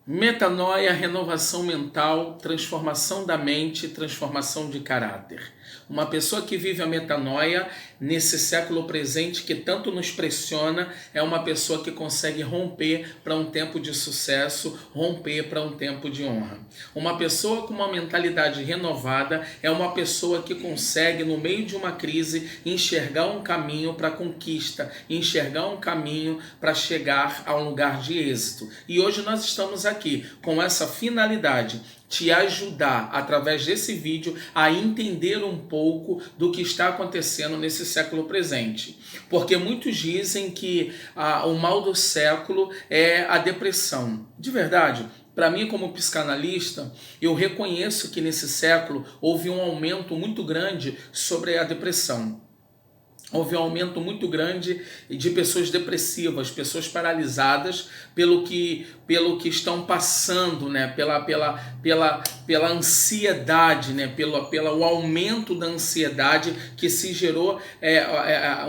Metanoia, renovação mental, transformação da mente, transformação de caráter. Uma pessoa que vive a metanoia nesse século presente que tanto nos pressiona é uma pessoa que consegue romper para um tempo de sucesso, romper para um tempo de honra. Uma pessoa com uma mentalidade renovada é uma pessoa que consegue, no meio de uma crise, enxergar um caminho para a conquista, enxergar um caminho para chegar a um lugar de êxito. E hoje nós estamos aqui com essa finalidade, te ajudar através desse vídeo a entender um pouco do que está acontecendo nesse século presente. Porque muitos dizem que o mal do século é a depressão. De verdade, para mim, como psicanalista, eu reconheço que nesse século houve um aumento muito grande sobre a depressão. Houve um aumento muito grande de pessoas depressivas, pessoas paralisadas pelo que estão passando, né? pela ansiedade, né? pelo aumento da ansiedade que se gerou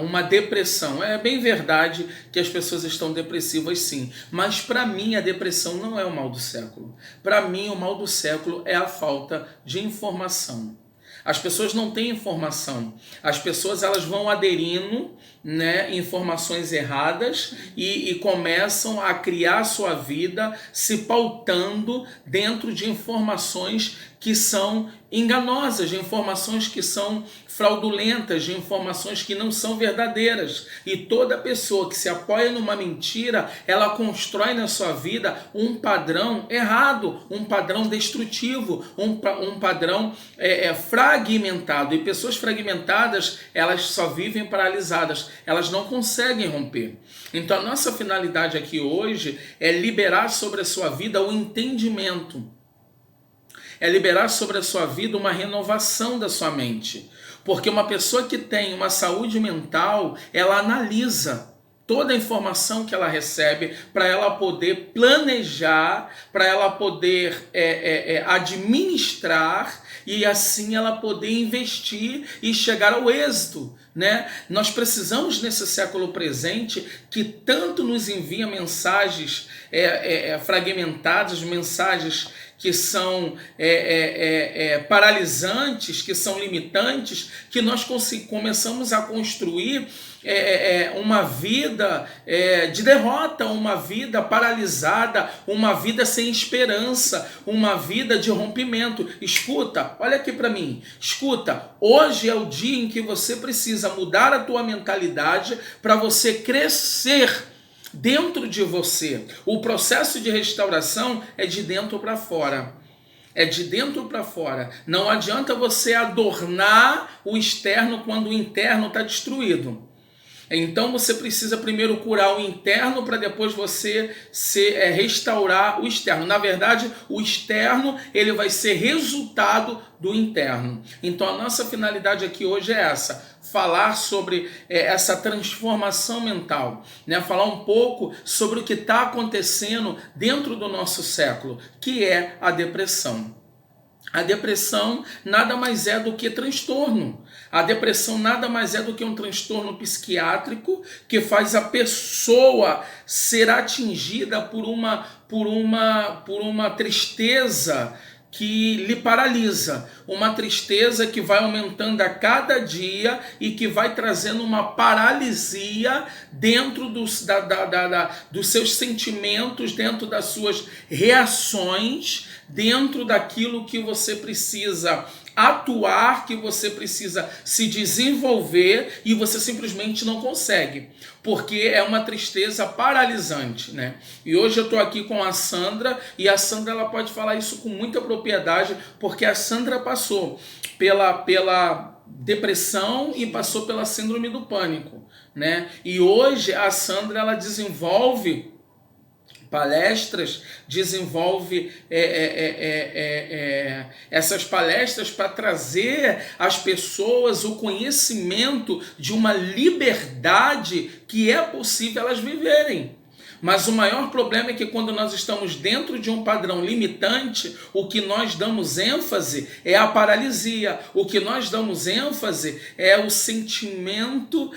uma depressão. É bem verdade que as pessoas estão depressivas, sim, mas para mim a depressão não é o mal do século. Para mim o mal do século é a falta de informação. As pessoas não têm informação. As pessoas elas vão aderindo, né, informações erradas e começam a criar sua vida se pautando dentro de informações que são enganosas, de informações que são fraudulentas, de informações que não são verdadeiras. E toda pessoa que se apoia numa mentira, ela constrói na sua vida um padrão errado, um padrão destrutivo, um padrão fragmentado. E pessoas fragmentadas, elas só vivem paralisadas, elas não conseguem romper. Então a nossa finalidade aqui hoje é liberar sobre a sua vida o entendimento. É liberar sobre a sua vida uma renovação da sua mente. Porque uma pessoa que tem uma saúde mental, ela analisa toda a informação que ela recebe para ela poder planejar, para ela poder administrar e assim ela poder investir e chegar ao êxito, né? Nós precisamos nesse século presente que tanto nos envia mensagens fragmentadas, mensagens que são paralisantes, que são limitantes, que nós começamos a construir uma vida de derrota, uma vida paralisada, uma vida sem esperança, uma vida de rompimento. Escuta, olha aqui para mim, escuta, hoje é o dia em que você precisa mudar a tua mentalidade para você crescer dentro de você. O processo de restauração é de dentro para fora. É de dentro para fora. Não adianta você adornar o externo quando o interno está destruído. Então você precisa primeiro curar o interno para depois você restaurar o externo. Na verdade, o externo ele vai ser resultado do interno. Então a nossa finalidade aqui hoje é essa. Falar sobre essa transformação mental, né? Falar um pouco sobre o que está acontecendo dentro do nosso século, que é a depressão. A depressão nada mais é do que transtorno. A depressão nada mais é do que um transtorno psiquiátrico que faz a pessoa ser atingida por uma tristeza que lhe paralisa, uma tristeza que vai aumentando a cada dia e que vai trazendo uma paralisia dentro dos seus sentimentos, dentro das suas reações, dentro daquilo que você precisa atuar, que você precisa se desenvolver e você simplesmente não consegue, porque é uma tristeza paralisante, né? E hoje eu estou aqui com a Sandra e a Sandra ela pode falar isso com muita propriedade, porque a Sandra passou pela depressão e passou pela síndrome do pânico, né? E hoje a Sandra ela desenvolve palestras, desenvolve essas palestras para trazer às pessoas o conhecimento de uma liberdade que é possível elas viverem. Mas o maior problema é que quando nós estamos dentro de um padrão limitante, o que nós damos ênfase é a paralisia. O que nós damos ênfase é o sentimento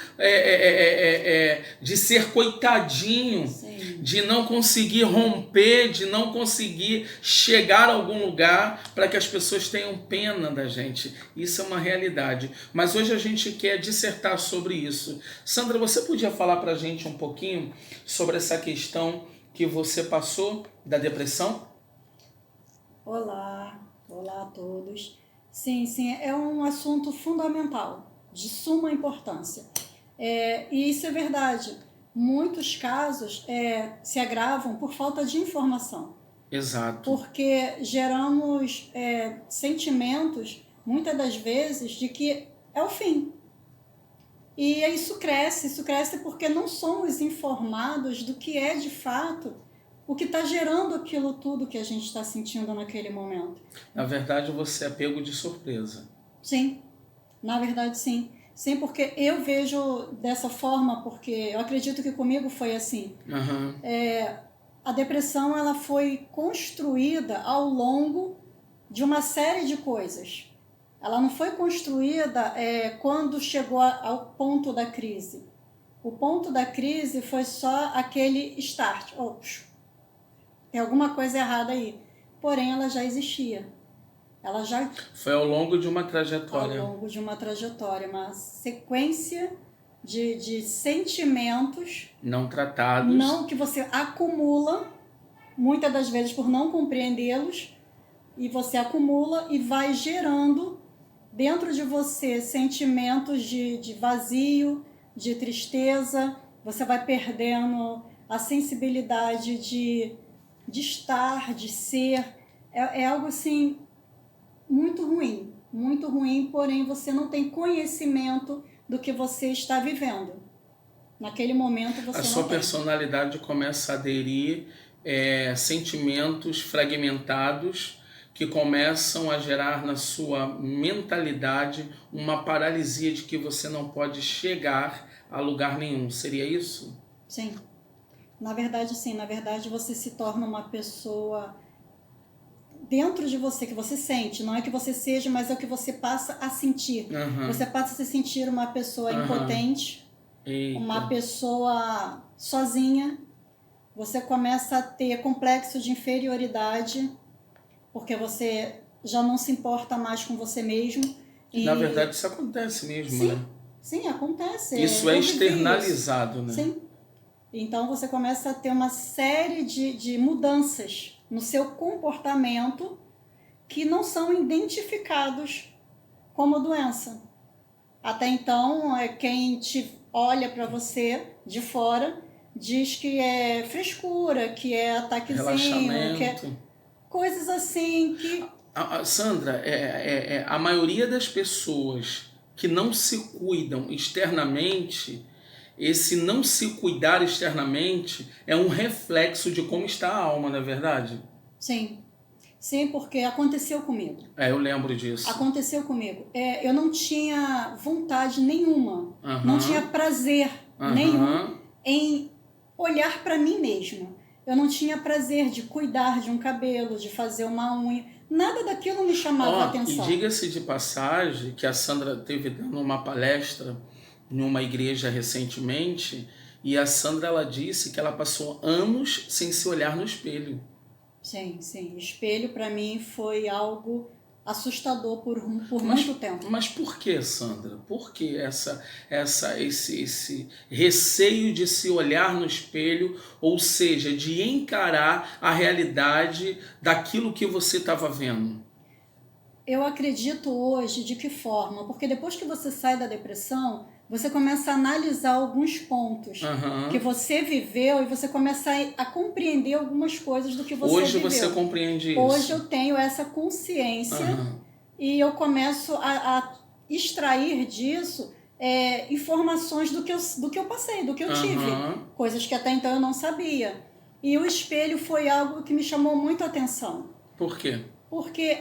de ser coitadinho, Sim. de não conseguir romper, de não conseguir chegar a algum lugar para que as pessoas tenham pena da gente. Isso é uma realidade. Mas hoje a gente quer dissertar sobre isso. Sandra, você podia falar para a gente um pouquinho sobre essa questão que você passou da depressão? Olá a todos. Sim, é um assunto fundamental, de suma importância. E isso é verdade. Muitos casos se agravam por falta de informação. Exato. Porque geramos sentimentos, muitas das vezes, de que é o fim. E isso cresce porque não somos informados do que é de fato o que está gerando aquilo tudo que a gente está sentindo naquele momento. Na verdade, você é pego de surpresa. Sim, na verdade sim. Sim, porque eu vejo dessa forma, porque eu acredito que comigo foi assim. Uhum. A depressão ela foi construída ao longo de uma série de coisas. Ela não foi construída quando chegou ao ponto da crise. O ponto da crise foi só aquele start. Tem alguma coisa errada aí. Porém, ela já existia. Ela já... Foi ao longo de uma trajetória. Ao longo de uma trajetória, uma sequência de sentimentos... não tratados. Não, que você acumula, muitas das vezes por não compreendê-los, e você acumula e vai gerando dentro de você sentimentos de vazio, de tristeza, você vai perdendo a sensibilidade de estar, de ser. É algo assim muito ruim, porém você não tem conhecimento do que você está vivendo. Naquele momento você não tem. A sua personalidade começa a aderir sentimentos fragmentados que começam a gerar na sua mentalidade uma paralisia de que você não pode chegar a lugar nenhum. Seria isso? Sim. Na verdade, sim. Na verdade, você se torna uma pessoa dentro de você, que você sente. Não é que você seja, mas é o que você passa a sentir. Uhum. Você passa a se sentir uma pessoa impotente, uma pessoa sozinha. Você começa a ter complexo de inferioridade, porque você já não se importa mais com você mesmo. E... na verdade, isso acontece mesmo, sim, né? Sim, acontece. Isso é externalizado, né? Sim. Então, você começa a ter uma série de mudanças no seu comportamento que não são identificados como doença. Até então, quem te olha para você de fora diz que é frescura, que é ataquezinho, relaxamento, que é coisas assim que... Sandra, a maioria das pessoas que não se cuidam externamente, esse não se cuidar externamente é um reflexo de como está a alma, não é verdade? Sim. Sim, porque aconteceu comigo. Eu lembro disso. Aconteceu comigo. Eu não tinha vontade nenhuma, não tinha prazer nenhum em olhar para mim mesma. Eu não tinha prazer de cuidar de um cabelo, de fazer uma unha. Nada daquilo me chamava a atenção. E diga-se de passagem que a Sandra teve dando uma palestra em uma igreja recentemente, e a Sandra ela disse que ela passou anos sem se olhar no espelho. Sim. Espelho para mim foi algo assustador por muito tempo. Mas por que, Sandra? Por que esse receio de se olhar no espelho, ou seja, de encarar a realidade daquilo que você estava vendo? Eu acredito hoje de que forma? Porque depois que você sai da depressão, você começa a analisar alguns pontos que você viveu e você começa a compreender algumas coisas do que você viveu. Hoje você compreende isso? Hoje eu tenho essa consciência e eu começo a extrair disso informações do que eu passei, do que eu tive. Coisas que até então eu não sabia. E o espelho foi algo que me chamou muito a atenção. Por quê? Porque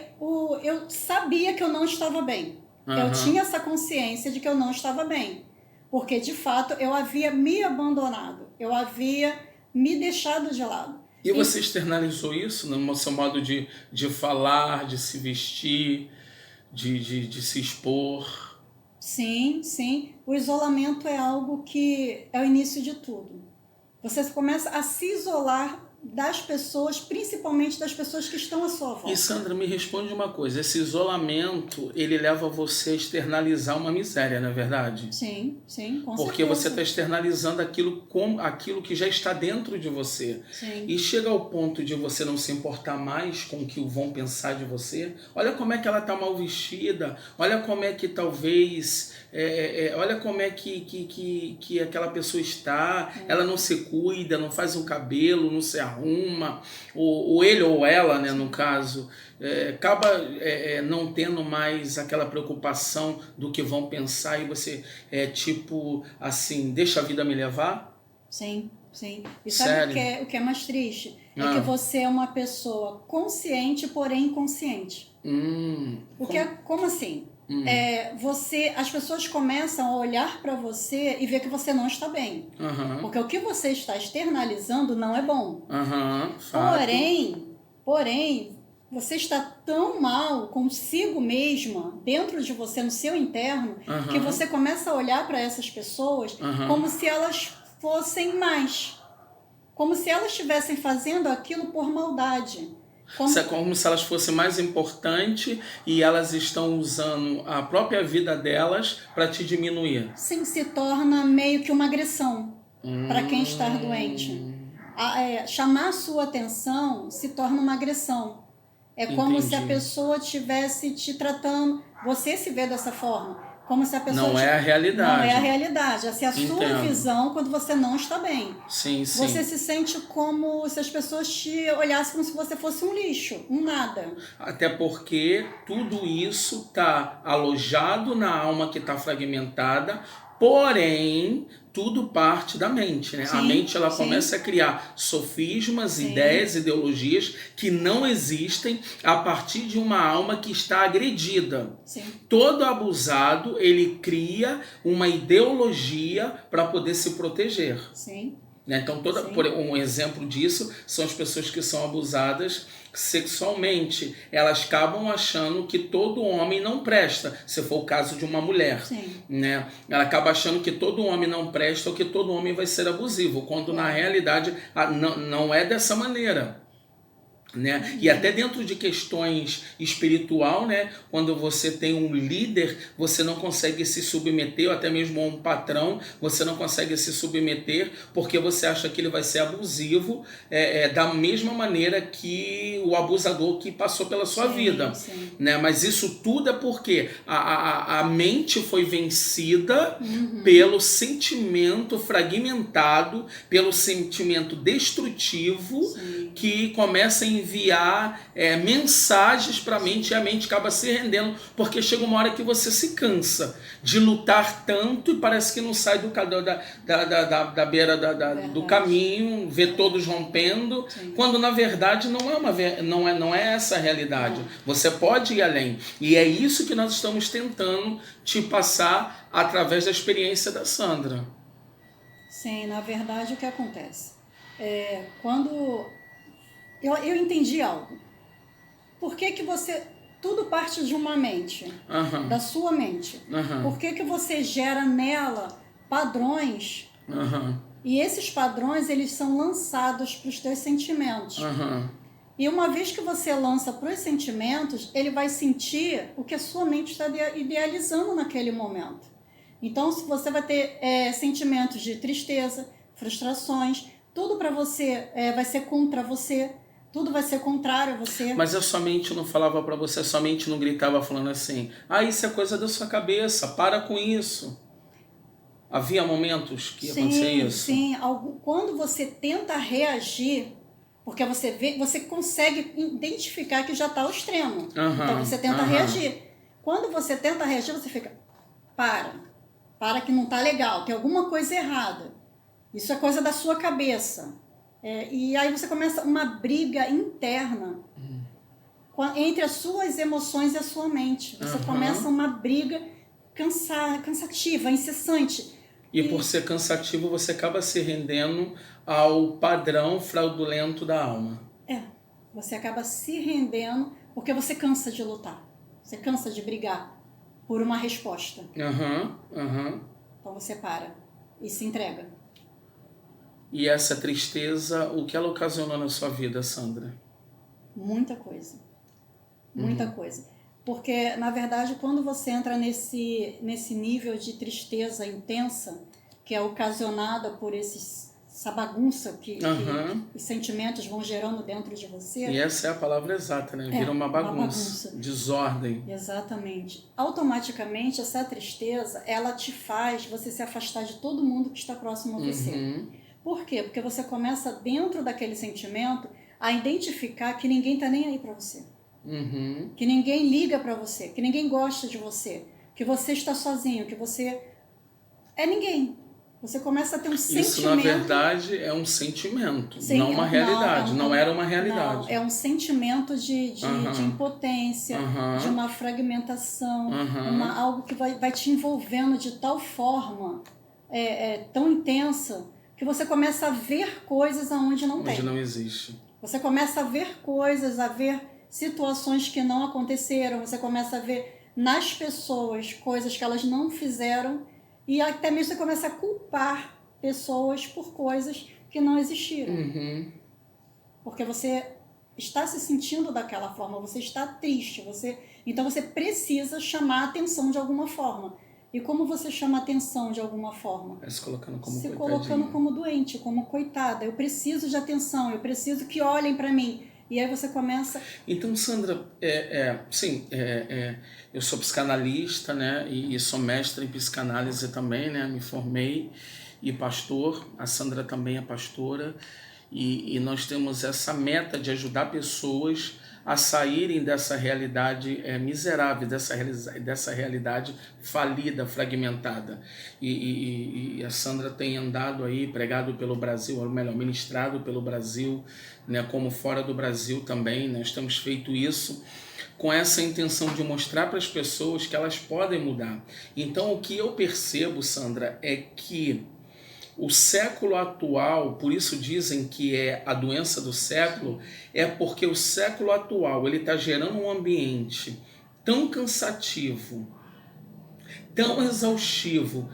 eu sabia que eu não estava bem. Eu tinha essa consciência de que eu não estava bem. Porque, de fato, eu havia me abandonado. Eu havia me deixado de lado. E você externalizou isso no seu modo de falar, de se vestir, de se expor? Sim, sim. O isolamento é algo que é o início de tudo. Você começa a se isolar das pessoas, principalmente das pessoas que estão à sua volta. E Sandra, me responde uma coisa, esse isolamento, ele leva você a externalizar uma miséria, não é verdade? Sim, sim, com Porque certeza. você está externalizando aquilo que já está dentro de você. Sim. E chega ao ponto de você não se importar mais com o que vão pensar de você. Olha como é que ela está mal vestida, olha como é que talvez... olha como é que aquela pessoa está, ela não se cuida, não faz um cabelo, não se arruma, ou ele ou ela, né, no caso, acaba não tendo mais aquela preocupação do que vão pensar, e você tipo assim, deixa a vida me levar? Sim, sim. E sabe o que é mais triste? É que você é uma pessoa consciente, porém inconsciente. Como assim? As pessoas começam a olhar para você e ver que você não está bem. Porque o que você está externalizando não é bom. Porém, você está tão mal consigo mesma, dentro de você, no seu interno, que você começa a olhar para essas pessoas como se elas fossem mais. Como se elas estivessem fazendo aquilo por maldade. Como se elas fossem mais importantes e elas estão usando a própria vida delas para te diminuir. Sim, se torna meio que uma agressão para quem está doente. Chamar a sua atenção se torna uma agressão. É como se a pessoa estivesse te tratando, você se vê dessa forma. Como se a pessoa não é a realidade. Não é a realidade. Essa é a sua visão quando você não está bem. Sim, sim. Você se sente como se as pessoas te olhassem como se você fosse um lixo, um nada. Até porque tudo isso está alojado na alma que está fragmentada, porém tudo parte da mente, né? Sim, a mente ela sim. começa a criar sofismas, Sim. ideias, ideologias que não existem a partir de uma alma que está agredida. Sim. Todo abusado, ele cria uma ideologia para poder se proteger. Sim. Então, um exemplo disso são as pessoas que são abusadas sexualmente. Elas acabam achando que todo homem não presta, se for o caso de uma mulher. Sim. Né? Ela acaba achando que todo homem não presta ou que todo homem vai ser abusivo, quando na realidade não é dessa maneira. Né? E até dentro de questões espiritual, né? Quando você tem um líder, você não consegue se submeter, ou até mesmo a um patrão, você não consegue se submeter porque você acha que ele vai ser abusivo, da mesma maneira que o abusador que passou pela sua vida. Sim. Né? Mas isso tudo é porque a mente foi vencida pelo sentimento fragmentado, pelo sentimento destrutivo, que começa a enviar mensagens para a mente, e a mente acaba se rendendo, porque chega uma hora que você se cansa de lutar tanto e parece que não sai da beira do caminho, vê todos rompendo. Sim. Quando na verdade não é essa a realidade. Você pode ir além, e é isso que nós estamos tentando te passar através da experiência da Sandra. Sim, na verdade o que acontece? Quando eu entendi algo. Por que você... Tudo parte de uma mente, da sua mente. Por que você gera nela padrões? E esses padrões, eles são lançados para os teus sentimentos. E uma vez que você lança para os sentimentos, ele vai sentir o que a sua mente está idealizando naquele momento. Então, se você vai ter sentimentos de tristeza, frustrações, tudo para você vai ser contra você. Tudo vai ser contrário a você. Mas a sua mente não falava para você, a sua mente não gritava falando assim: isso é coisa da sua cabeça, para com isso. Havia momentos que acontecia isso? Sim, quando você tenta reagir, porque você consegue identificar que já está ao extremo. Então você tenta reagir. Quando você tenta reagir, você fica: para que não está legal, tem alguma coisa errada. Isso é coisa da sua cabeça. E aí você começa uma briga interna entre as suas emoções e a sua mente. Você começa uma briga cansativa, incessante. E por ser cansativo, você acaba se rendendo ao padrão fraudulento da alma. Você acaba se rendendo porque você cansa de lutar. Você cansa de brigar por uma resposta. Então você para e se entrega. E essa tristeza, o que ela ocasionou na sua vida, Sandra? Muita coisa. Muita coisa. Porque, na verdade, quando você entra nesse nível de tristeza intensa, que é ocasionada por essa bagunça que os sentimentos vão gerando dentro de você. E essa é a palavra exata, né? Vira uma bagunça. Desordem. Exatamente. Automaticamente, essa tristeza, ela te faz você se afastar de todo mundo que está próximo a você. Por quê? Porque você começa, dentro daquele sentimento, a identificar que ninguém está nem aí para você. Que ninguém liga para você, que ninguém gosta de você, que você está sozinho, que você é ninguém. Você começa a ter um sentimento. Isso, na verdade, é um sentimento, não uma realidade. Não era uma realidade. Não, é um sentimento de impotência, de uma fragmentação, algo que vai te envolvendo de tal forma tão intensa que você começa a ver coisas aonde não tem. Onde não existe. Você começa a ver coisas, a ver situações que não aconteceram, você começa a ver nas pessoas coisas que elas não fizeram e até mesmo você começa a culpar pessoas por coisas que não existiram. Porque você está se sentindo daquela forma, você está triste, então você precisa chamar a atenção de alguma forma. E como você chama a atenção de alguma forma? Se colocando como se colocando como doente, como coitada. Eu preciso de atenção, eu preciso que olhem para mim. E aí você começa... Então, Sandra, eu sou psicanalista, né? E sou mestre em psicanálise também, né? Me formei e pastor. A Sandra também é pastora. E nós temos essa meta de ajudar pessoas a saírem dessa realidade miserável, dessa realidade falida, fragmentada. E a Sandra tem andado aí, pregado pelo Brasil, ou melhor, ministrado pelo Brasil, né, como fora do Brasil também. Nós temos feito isso com essa intenção de mostrar para as pessoas que elas podem mudar. Então, o que eu percebo, Sandra, é que o século atual, por isso dizem que é a doença do século, é porque o século atual ele está gerando um ambiente tão cansativo, tão exaustivo,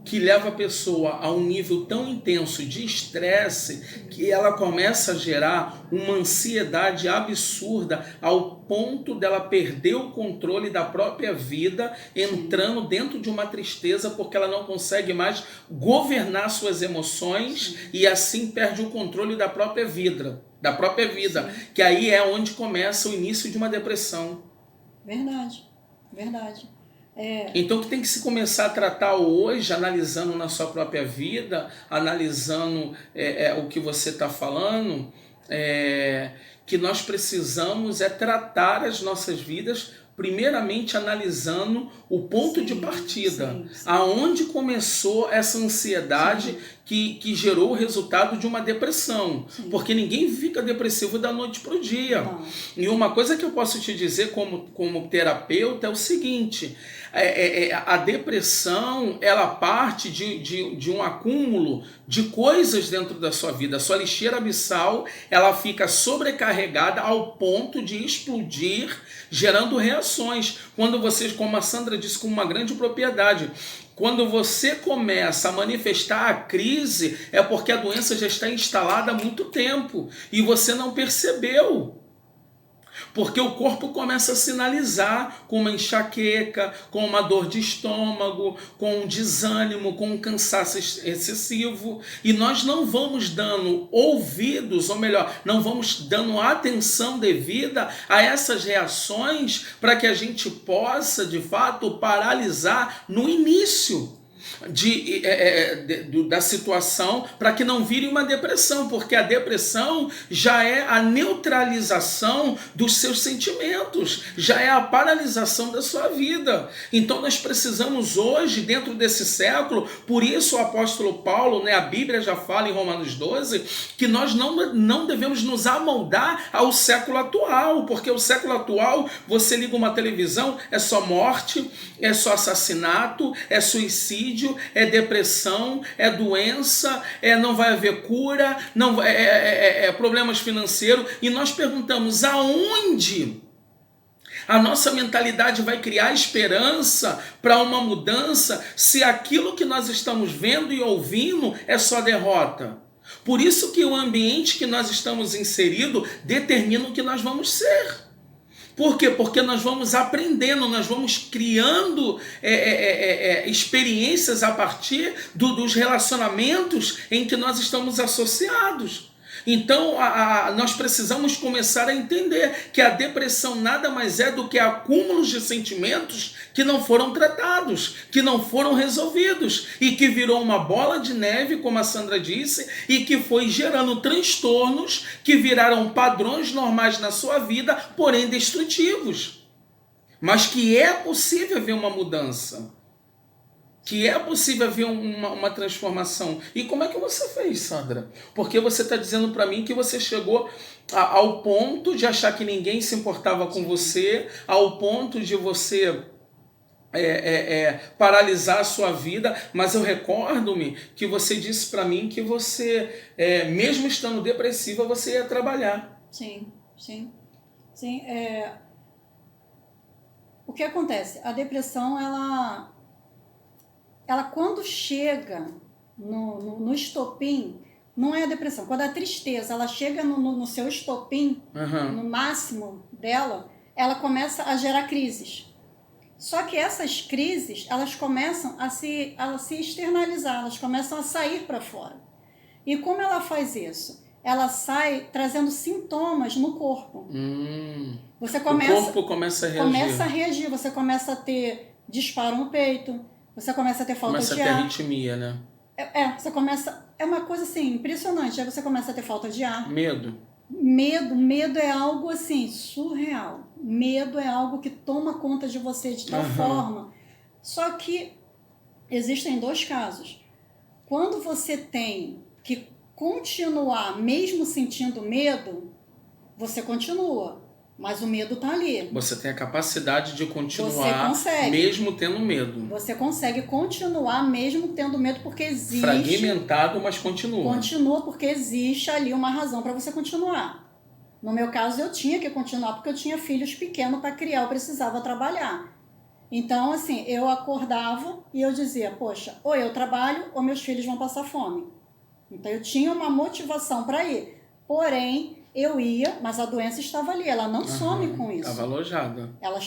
que leva a pessoa a um nível tão intenso de estresse que ela começa a gerar uma ansiedade absurda ao ponto dela perder o controle da própria vida, entrando dentro de uma tristeza porque ela não consegue mais governar suas emoções e assim perde o controle da própria vida, que aí é onde começa o início de uma depressão. Verdade. Então, que tem que se começar a tratar hoje, analisando na sua própria vida, analisando o que você está falando, que nós precisamos tratar as nossas vidas, primeiramente analisando o ponto de partida, aonde começou essa ansiedade que gerou o resultado de uma depressão, porque ninguém fica depressivo da noite para o dia. E uma coisa que eu posso te dizer como terapeuta é o seguinte: a depressão ela parte de um acúmulo de coisas dentro da sua vida. A sua lixeira abissal ela fica sobrecarregada ao ponto de explodir, gerando reações. Quando vocês, como a Sandra disse com uma grande propriedade, quando você começa a manifestar a crise, é porque a doença já está instalada há muito tempo e você não percebeu. Porque o corpo começa a sinalizar com uma enxaqueca, com uma dor de estômago, com um desânimo, com um cansaço excessivo. E nós não vamos dando ouvidos, ou melhor, não vamos dando atenção devida a essas reações para que a gente possa, de fato, paralisar no início da situação, para que não vire uma depressão, porque a depressão já é a neutralização dos seus sentimentos, já é a paralisação da sua vida. Então nós precisamos hoje, dentro desse século, por isso o apóstolo Paulo, a Bíblia já fala em Romanos 12, que nós não devemos nos amoldar ao século atual, porque o século atual, você liga uma televisão, é só morte, é só assassinato, é suicídio, suicídio, é depressão, é doença, não vai haver cura, não problemas financeiros. E nós perguntamos aonde a nossa mentalidade vai criar esperança para uma mudança se aquilo que nós estamos vendo e ouvindo é só derrota. Por isso que o ambiente que nós estamos inserido determina o que nós vamos ser. Por quê? Porque nós vamos aprendendo, nós vamos criando experiências a partir dos relacionamentos em que nós estamos associados. Então, nós precisamos começar a entender que a depressão nada mais é do que acúmulos de sentimentos que não foram tratados, que não foram resolvidos e que virou uma bola de neve, como a Sandra disse, e que foi gerando transtornos que viraram padrões normais na sua vida, porém destrutivos. Mas que é possível haver uma mudança. Que é possível haver uma transformação. E como é que você fez, Sandra? Porque você está dizendo para mim que você chegou ao ponto de achar que ninguém se importava com você, ao ponto de você paralisar a sua vida, mas eu recordo-me que você disse para mim que você, mesmo estando depressiva, você ia trabalhar. Sim. O que acontece? A depressão, ela quando chega no estopim, não é a depressão. Quando a tristeza ela chega no seu estopim, no máximo dela, ela começa a gerar crises. Só que essas crises, elas começam a se externalizar, elas começam a sair para fora. E como ela faz isso? Ela sai trazendo sintomas no corpo. O corpo começa a reagir. Começa a reagir, você começa a ter disparo no peito, você começa a ter falta de ar. Começa a ter arritmia, né? Você começa... É uma coisa assim, impressionante. Aí você começa a ter falta de ar. Medo é algo assim, surreal. Medo é algo que toma conta de você de tal forma. Só que existem dois casos. Quando você tem que continuar, mesmo sentindo medo, você continua. Mas o medo está ali. Você tem a capacidade de continuar mesmo tendo medo. Você consegue continuar mesmo tendo medo porque existe... Fragmentado, mas continua. Continua porque existe ali uma razão para você continuar. No meu caso, eu tinha que continuar porque eu tinha filhos pequenos para criar, eu precisava trabalhar. Então, assim, eu acordava e eu dizia, poxa, ou eu trabalho ou meus filhos vão passar fome. Então, eu tinha uma motivação para ir. Porém... eu ia, mas a doença estava ali, ela não some com isso. Estava alojada. Ela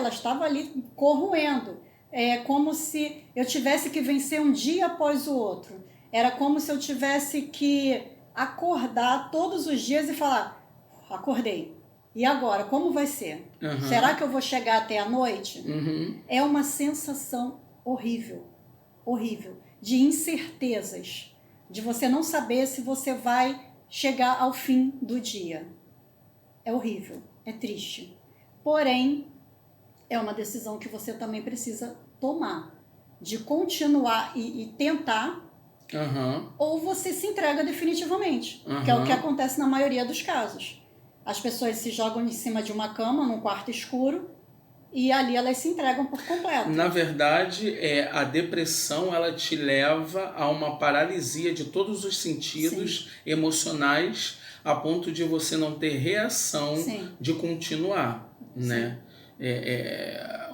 estava ali corroendo. É como se eu tivesse que vencer um dia após o outro. Era como se eu tivesse que acordar todos os dias e falar, acordei. E agora, como vai ser? Será que eu vou chegar até a noite? É uma sensação horrível, de incertezas, de você não saber se você vai chegar ao fim do dia. É horrível, é triste. Porém, é uma decisão que você também precisa tomar. De continuar e tentar, ou você se entrega definitivamente. Que é o que acontece na maioria dos casos. As pessoas se jogam em cima de uma cama, num quarto escuro, e ali elas se entregam por completo. Na verdade, a depressão ela te leva a uma paralisia de todos os sentidos emocionais, a ponto de você não ter reação de continuar, né?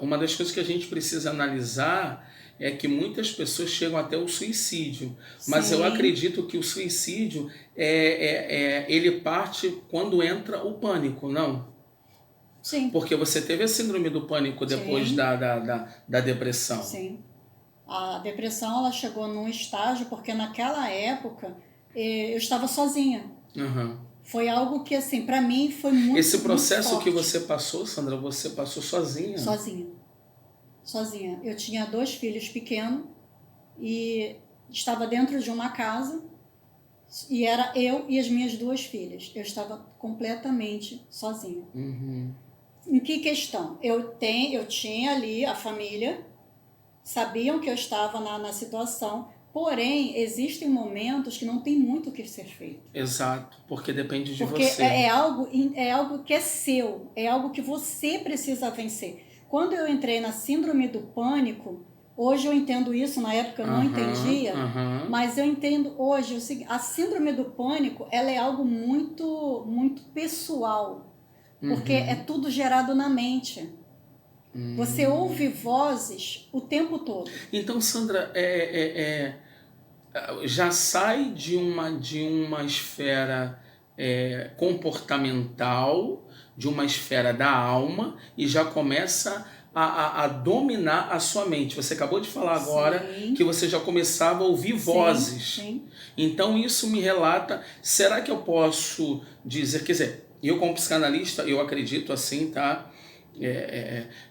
Uma das coisas que a gente precisa analisar é que muitas pessoas chegam até o suicídio, mas eu acredito que o suicídio ele parte quando entra o pânico, não? Sim. Porque você teve a síndrome do pânico depois da depressão. Sim. A depressão ela chegou num estágio porque naquela época eu estava sozinha. Foi algo que, assim, para mim foi muito Esse processo muito que você passou, Sandra, você passou sozinha? Sozinha. Eu tinha 2 filhos pequenos e estava dentro de uma casa e era eu e as minhas 2 filhas. Eu estava completamente sozinha. Em que questão? Eu tinha ali a família, sabiam que eu estava na situação, porém, existem momentos que não tem muito o que ser feito. Exato, porque depende de porque você. É algo que é seu, é algo que você precisa vencer. Quando eu entrei na síndrome do pânico, Hoje eu entendo isso, na época eu não entendia, mas eu entendo hoje o seguinte: a síndrome do pânico, ela é algo muito, muito pessoal, porque é tudo gerado na mente. Você ouve vozes o tempo todo. Então, Sandra, já sai de uma esfera comportamental, de uma esfera da alma, e já começa a dominar a sua mente. Você acabou de falar agora que você já começava a ouvir vozes. Sim. Então isso me relata, será que eu posso dizer, quer dizer, eu como psicanalista, eu acredito assim, tá?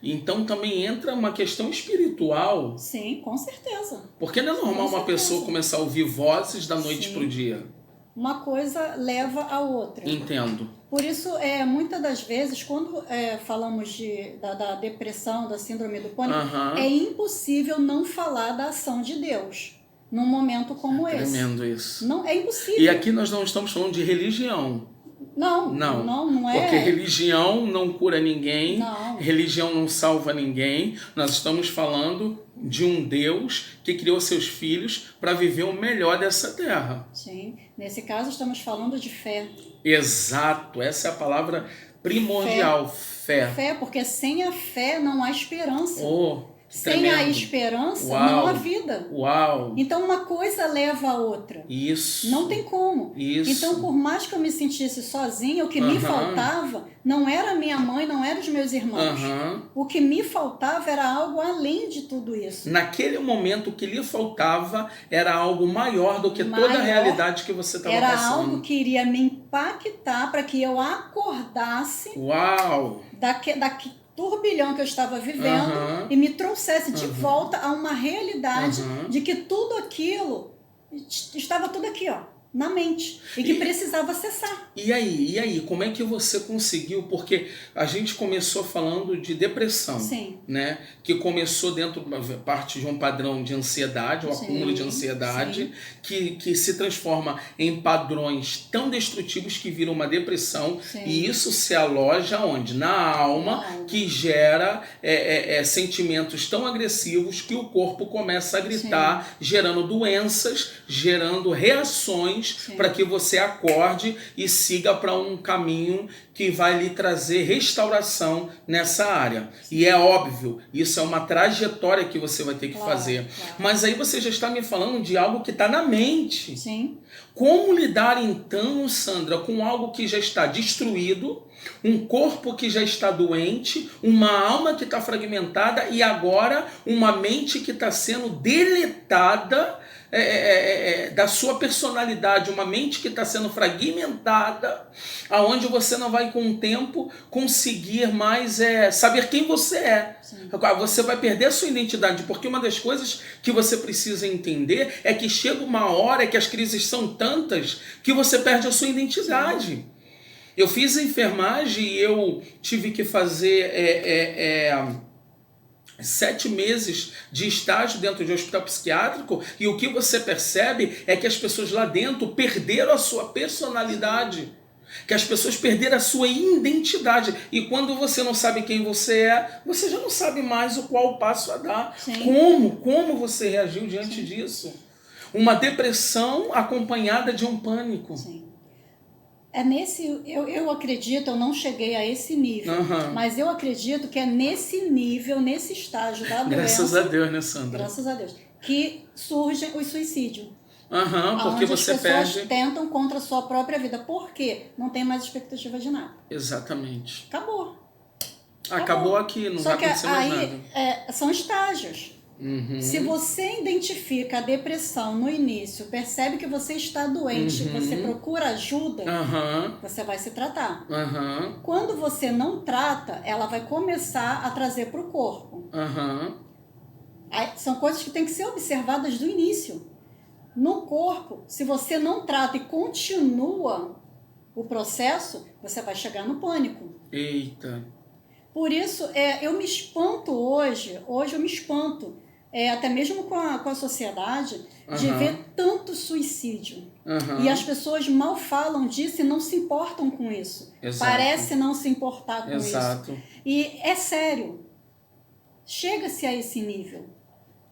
Então também entra uma questão espiritual. Sim, com certeza. Porque não é normal uma pessoa começar a ouvir vozes da noite para o dia. Uma coisa leva a outra. Entendo. Por isso, muitas das vezes, quando falamos da depressão, da síndrome do pânico, é impossível não falar da ação de Deus num momento como esse. Tremendo isso. Não, é impossível. E aqui nós não estamos falando de religião. Não é. Porque religião não cura ninguém, Não. Religião não salva ninguém. Nós estamos falando de um Deus que criou seus filhos para viver o melhor dessa terra. Sim, nesse caso estamos falando de fé. Exato, essa é a palavra primordial, fé. Fé, porque sem a fé não há esperança. Sem tremendo. a esperança, não há vida. Uau! Então, uma coisa leva a outra. Isso. Não tem como. Isso. Então, por mais que eu me sentisse sozinha, o que me faltava não era minha mãe, não eram os meus irmãos. O que me faltava era algo além de tudo isso. Naquele momento, o que lhe faltava era algo maior do que toda a realidade que você estava passando. Era algo que iria me impactar para que eu acordasse daqui turbilhão que eu estava vivendo e me trouxesse de volta a uma realidade de que tudo aquilo estava tudo aqui, ó, na mente, e que precisava cessar. E aí, como é que você conseguiu? Porque a gente começou falando de depressão, né? Que começou dentro parte de um padrão de ansiedade, o acúmulo de ansiedade, que se transforma em padrões tão destrutivos que viram uma depressão, e isso se aloja onde? Na alma, que gera sentimentos tão agressivos que o corpo começa a gritar, gerando doenças, gerando reações para que você acorde e siga para um caminho que vai lhe trazer restauração nessa área. E é óbvio, isso é uma trajetória que você vai ter que fazer. Mas aí você já está me falando de algo que está na mente. Como lidar então, Sandra, com algo que já está destruído, um corpo que já está doente, uma alma que está fragmentada e agora uma mente que está sendo deletada da sua personalidade, uma mente que está sendo fragmentada, aonde você não vai com o tempo conseguir mais saber quem você é. Você vai perder a sua identidade, porque uma das coisas que você precisa entender é que chega uma hora que as crises são tantas que você perde a sua identidade. Eu fiz enfermagem e eu tive que fazer 7 meses de estágio dentro de um hospital psiquiátrico, e o que você percebe é que as pessoas lá dentro perderam a sua personalidade, que as pessoas perderam a sua identidade, e quando você não sabe quem você é, você já não sabe mais qual passo a dar. Como você reagiu diante disso? Uma depressão acompanhada de um pânico. Eu acredito, eu não cheguei a esse nível, mas eu acredito que é nesse nível, nesse estágio da doença. Graças a Deus, né, Sandra? Graças a Deus. Que surge o suicídio. Porque você perde. As pessoas tentam contra a sua própria vida. Por quê? Não tem mais expectativa de nada. Exatamente. Acabou aqui, não vai acontecer mais nada. São estágios. Se você identifica a depressão no início, percebe que você está doente, você procura ajuda, você vai se tratar. Quando você não trata, ela vai começar a trazer para o corpo. São coisas que têm que ser observadas do início. No corpo, se você não trata e continua o processo, você vai chegar no pânico. Eita! Por isso, eu me espanto hoje eu me espanto, até mesmo com a sociedade, de ver tanto suicídio. E as pessoas mal falam disso e não se importam com isso. Parece não se importar com isso. E é sério. Chega-se a esse nível.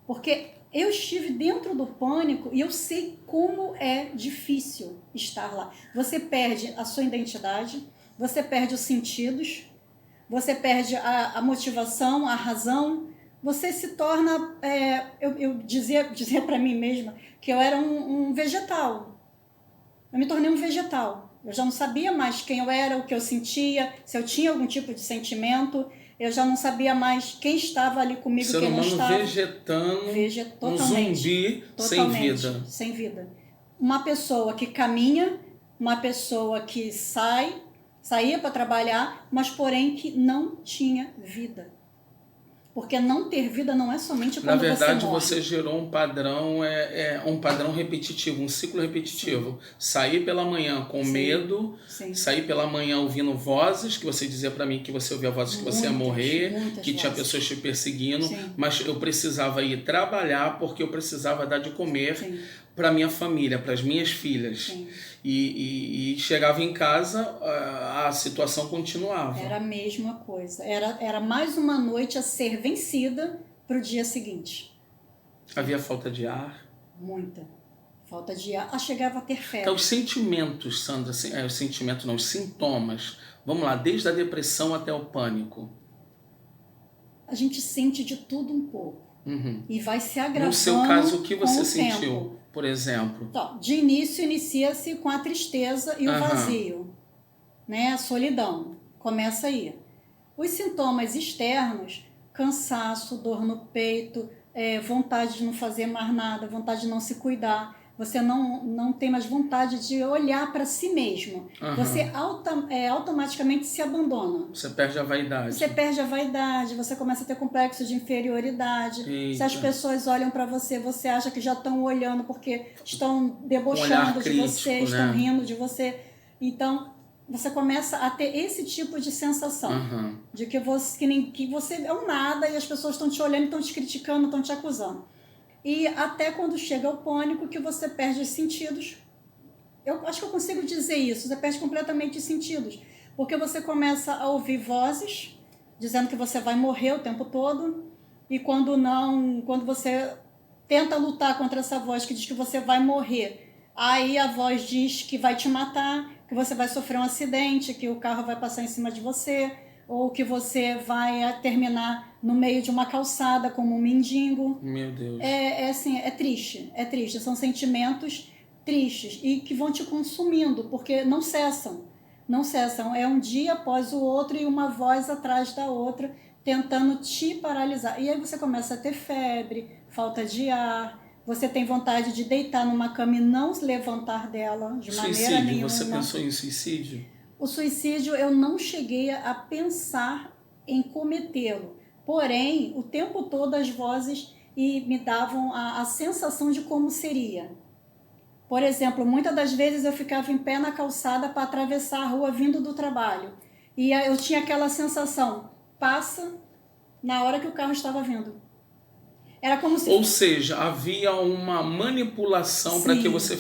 Porque eu estive dentro do pânico e eu sei como é difícil estar lá. Você perde a sua identidade, você perde os sentidos, você perde a motivação, a razão, você se torna... eu dizia para mim mesma que eu era um vegetal. Eu me tornei um vegetal. Eu já não sabia mais quem eu era, o que eu sentia, se eu tinha algum tipo de sentimento. Eu já não sabia mais quem estava ali comigo, quem não estava. Vegetando, um zumbi sem vida. Sem vida. Uma pessoa que caminha, uma pessoa que saía para trabalhar, mas porém que não tinha vida. Porque não ter vida não é somente quando você morre. Na verdade, você gerou um padrão, um padrão repetitivo, um ciclo repetitivo. Sim. Sair pela manhã com medo, sair pela manhã ouvindo vozes, que você dizia para mim que você ouvia vozes que você ia morrer, que tinha pessoas te perseguindo, mas eu precisava ir trabalhar porque eu precisava dar de comer para minha família, para as minhas filhas. E chegava em casa, a situação continuava. Era a mesma coisa. Era mais uma noite a ser vencida para o dia seguinte. Havia falta de ar? Muita. Falta de ar. Chegava a ter febre. Então, os sentimentos, Sandra, os sintomas. Vamos lá, desde a depressão até o pânico. A gente sente de tudo um pouco. E vai se agravando. No seu caso, o que você sentiu, por exemplo? Então, de início, inicia-se com a tristeza e o vazio, né? A solidão. Começa aí. Os sintomas externos, cansaço, dor no peito, vontade de não fazer mais nada, vontade de não se cuidar. Você não tem mais vontade de olhar para si mesmo. Você automaticamente se abandona. Você perde a vaidade. Você começa a ter complexo de inferioridade. Eita. Se as pessoas olham para você, você acha que já estão olhando porque estão debochando de você, estão rindo de você. Então, você começa a ter esse tipo de sensação. De que você é um nada e as pessoas estão te olhando, estão te criticando, estão te acusando. E até quando chega o pânico, que você perde os sentidos. Eu acho que eu consigo dizer isso. Você perde completamente os sentidos. Porque você começa a ouvir vozes dizendo que você vai morrer o tempo todo. E quando você tenta lutar contra essa voz que diz que você vai morrer, aí a voz diz que vai te matar, que você vai sofrer um acidente, que o carro vai passar em cima de você, ou que você vai terminar no meio de uma calçada como um mendigo. Meu Deus. É triste. São sentimentos tristes e que vão te consumindo, porque não cessam. É um dia após o outro e uma voz atrás da outra tentando te paralisar. E aí você começa a ter febre, falta de ar, você tem vontade de deitar numa cama e não se levantar dela de maneira nenhuma. Você pensou em suicídio? O suicídio eu não cheguei a pensar em cometê-lo. Porém, o tempo todo as vozes me davam a sensação de como seria. Por exemplo, muitas das vezes eu ficava em pé na calçada para atravessar a rua vindo do trabalho. E eu tinha aquela sensação, passa na hora que o carro estava vindo. Era como se... Ou seja, havia uma manipulação para que você